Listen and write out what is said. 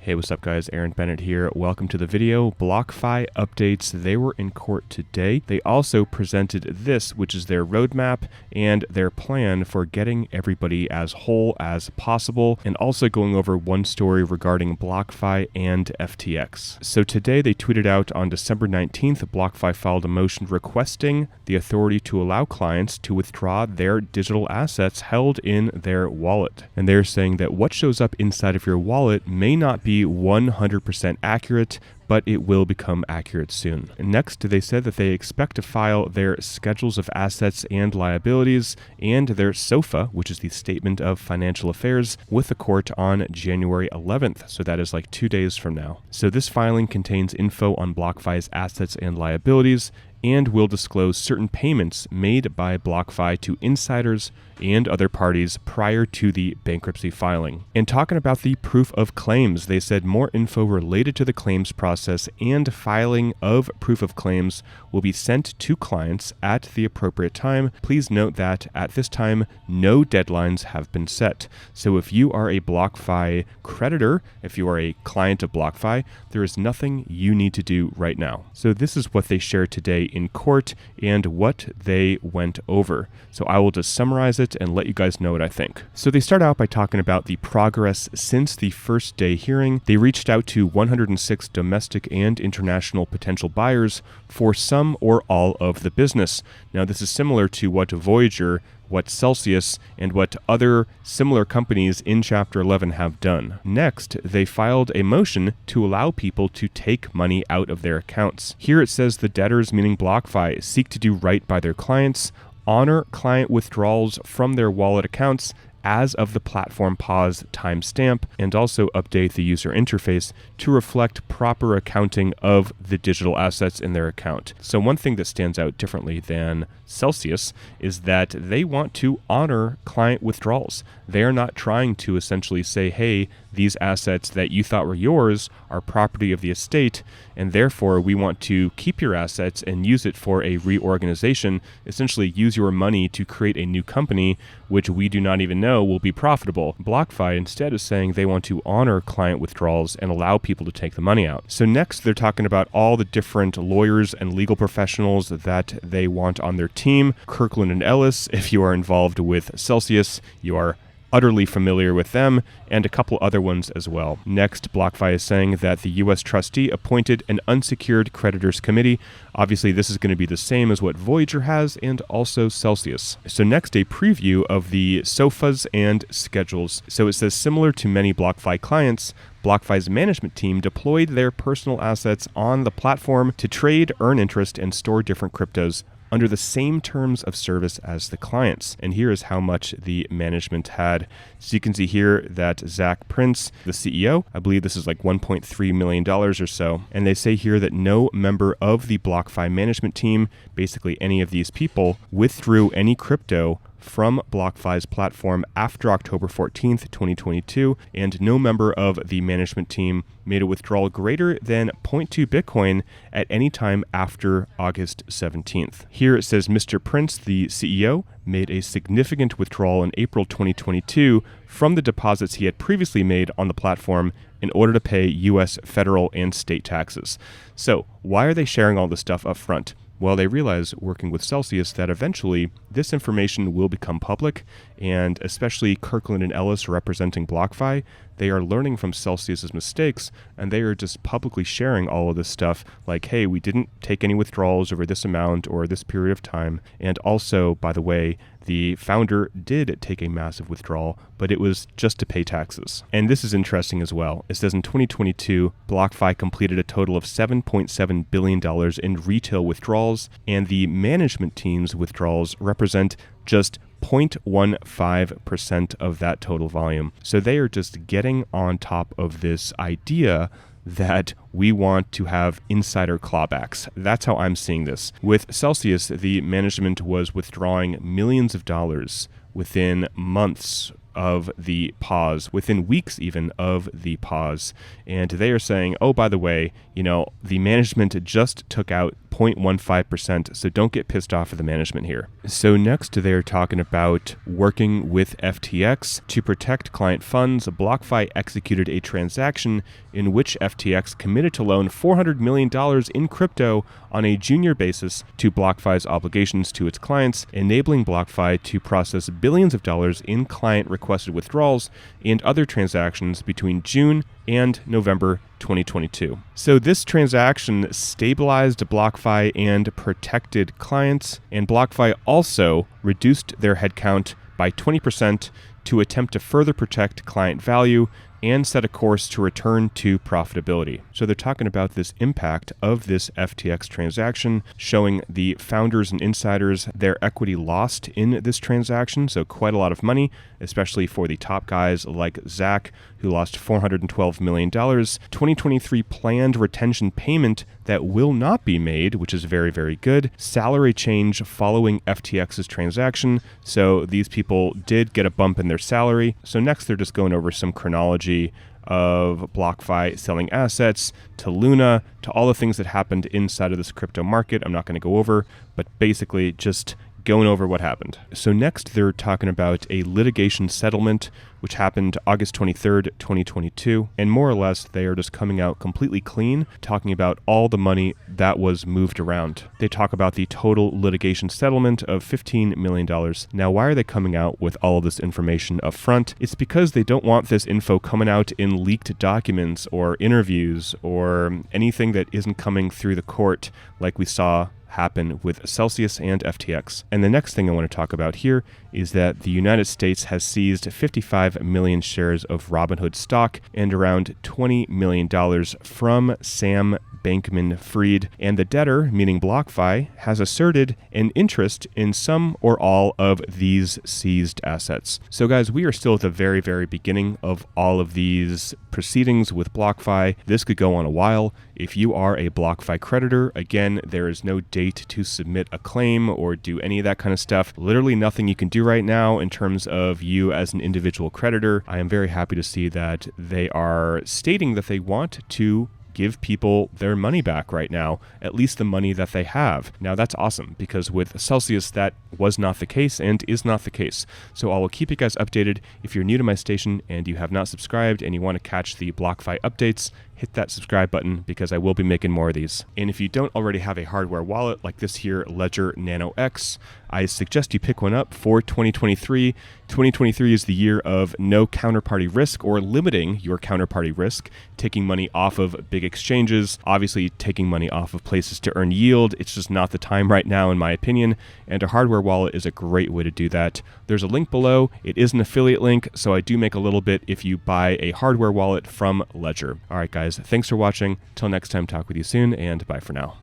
Hey, what's up guys? Aaron Bennett here. Welcome to the video. BlockFi updates. They were in court today. They also presented this, which is their roadmap and their plan for getting everybody as whole as possible, and also going over one story regarding BlockFi and FTX. So today they tweeted out on December 19th, BlockFi filed a motion requesting the authority to allow clients to withdraw their digital assets held in their wallet. And they're saying that what shows up inside of your wallet may not be 100% accurate, but it will become accurate soon. Next, they said that they expect to file their schedules of assets and liabilities and their SOFA, which is the Statement of Financial Affairs, with the court on January 11th. So that is like 2 days from now. So this filing contains info on BlockFi's assets and liabilities and will disclose certain payments made by BlockFi to insiders and other parties prior to the bankruptcy filing. And talking about the proof of claims, they said more info related to the claims process and filing of proof of claims will be sent to clients at the appropriate time. Please note that at this time, no deadlines have been set. So if you are a BlockFi creditor, if you are a client of BlockFi, there is nothing you need to do right now. So this is what they shared today in court and what they went over. So I will just summarize it and let you guys know what I think. So they start out by talking about the progress since the first day hearing. They reached out to 106 domestic and international potential buyers for some or all of the business. Now this is similar to what Voyager, what Celsius, and what other similar companies in Chapter 11 have done. Next, they filed a motion to allow people to take money out of their accounts. Here it says the debtors, meaning BlockFi, seek to do right by their clients, honor client withdrawals from their wallet accounts as of the platform pause timestamp, and also update the user interface to reflect proper accounting of the digital assets in their account. So one thing that stands out differently than Celsius is that they want to honor client withdrawals. They are not trying to essentially say, hey, these assets that you thought were yours are property of the estate, and therefore we want to keep your assets and use it for a reorganization, essentially use your money to create a new company, which we do not even know will be profitable. BlockFi instead is saying they want to honor client withdrawals and allow people to take the money out. So next, they're talking about all the different lawyers and legal professionals that they want on their team. Kirkland and Ellis, if you are involved with Celsius, you are utterly familiar with them, and a couple other ones as well. Next, BlockFi is saying that the U.S. trustee appointed an unsecured creditors committee. Obviously, this is going to be the same as what Voyager has and also Celsius. So next, a preview of the SOFAs and schedules. So it says, similar to many BlockFi clients, BlockFi's management team deployed their personal assets on the platform to trade, earn interest, and store different cryptos under the same terms of service as the clients. And here is how much the management had. So you can see here that Zach Prince, the CEO, I believe this is like $1.3 million or so. And they say here that no member of the BlockFi management team, basically any of these people, withdrew any crypto from BlockFi's platform after October 14th, 2022, and no member of the management team made a withdrawal greater than 0.2 Bitcoin at any time after August 17th. Here it says Mr. Prince, the CEO, made a significant withdrawal in April 2022 from the deposits he had previously made on the platform in order to pay U.S. federal and state taxes. So why are they sharing all this stuff up front? Well, they realize, working with Celsius, that eventually this information will become public, and especially Kirkland and Ellis representing BlockFi, they are learning from Celsius's mistakes, and they are just publicly sharing all of this stuff like, hey, we didn't take any withdrawals over this amount or this period of time. And also, by the way, the founder did take a massive withdrawal, but it was just to pay taxes. And this is interesting as well. It says in 2022, BlockFi completed a total of $7.7 billion in retail withdrawals, and the management team's withdrawals represent just 0.15% of that total volume. So they are just getting on top of this idea that we want to have insider clawbacks. That's how I'm seeing this. With Celsius, the management was withdrawing millions of dollars within months of the pause, within weeks even of the pause. And they are saying, oh, by the way, the management just took out 0.15%, so don't get pissed off at the management here. So next they're talking about working with FTX to protect client funds. BlockFi executed a transaction in which FTX committed to loan $400 million in crypto on a junior basis to BlockFi's obligations to its clients, enabling BlockFi to process billions of dollars in client-requested withdrawals and other transactions between June and November 2022. So this transaction stabilized BlockFi and protected clients, and BlockFi also reduced their headcount by 20% to attempt to further protect client value and set a course to return to profitability. So they're talking about this impact of this FTX transaction, showing the founders and insiders their equity lost in this transaction. So quite a lot of money, especially for the top guys like Zach, who lost $412 million. 2023 planned retention payment that will not be made, which is very, very good. Salary change following FTX's transaction. So these people did get a bump in their salary. So next they're just going over some chronology of BlockFi selling assets to Luna, to all the things that happened inside of this crypto market. I'm not going to go over, but basically just going over what happened. So next they're talking about a litigation settlement which happened August 23rd, 2022. And more or less, they are just coming out completely clean, talking about all the money that was moved around. They talk about the total litigation settlement of $15 million. Now, why are they coming out with all of this information up front? It's because they don't want this info coming out in leaked documents or interviews or anything that isn't coming through the court like we saw happen with Celsius and FTX. And the next thing I want to talk about here is that the United States has seized 55 million shares of Robinhood stock and around $20 million from Sam Bankman-Fried, and the debtor, meaning BlockFi, has asserted an interest in some or all of these seized assets. So guys, we are still at the very, very beginning of all of these proceedings with BlockFi. This could go on a while. If you are a BlockFi creditor, again, there is no date to submit a claim or do any of that kind of stuff. Literally nothing you can do right now in terms of you as an individual creditor. I am very happy to see that they are stating that they want to give people their money back right now, at least the money that they have. Now that's awesome, because with Celsius that was not the case and is not the case. So I will keep you guys updated. If you're new to my station and you have not subscribed and you want to catch the BlockFi updates, hit that subscribe button because I will be making more of these. And if you don't already have a hardware wallet like this here Ledger Nano X, I suggest you pick one up for 2023. 2023 is the year of no counterparty risk, or limiting your counterparty risk, taking money off of big exchanges, obviously taking money off of places to earn yield. It's just not the time right now, in my opinion, and a hardware wallet is a great way to do that. There's a link below. It is an affiliate link, so I do make a little bit if you buy a hardware wallet from Ledger. All right, guys, thanks for watching. Till next time, talk with you soon, and bye for now.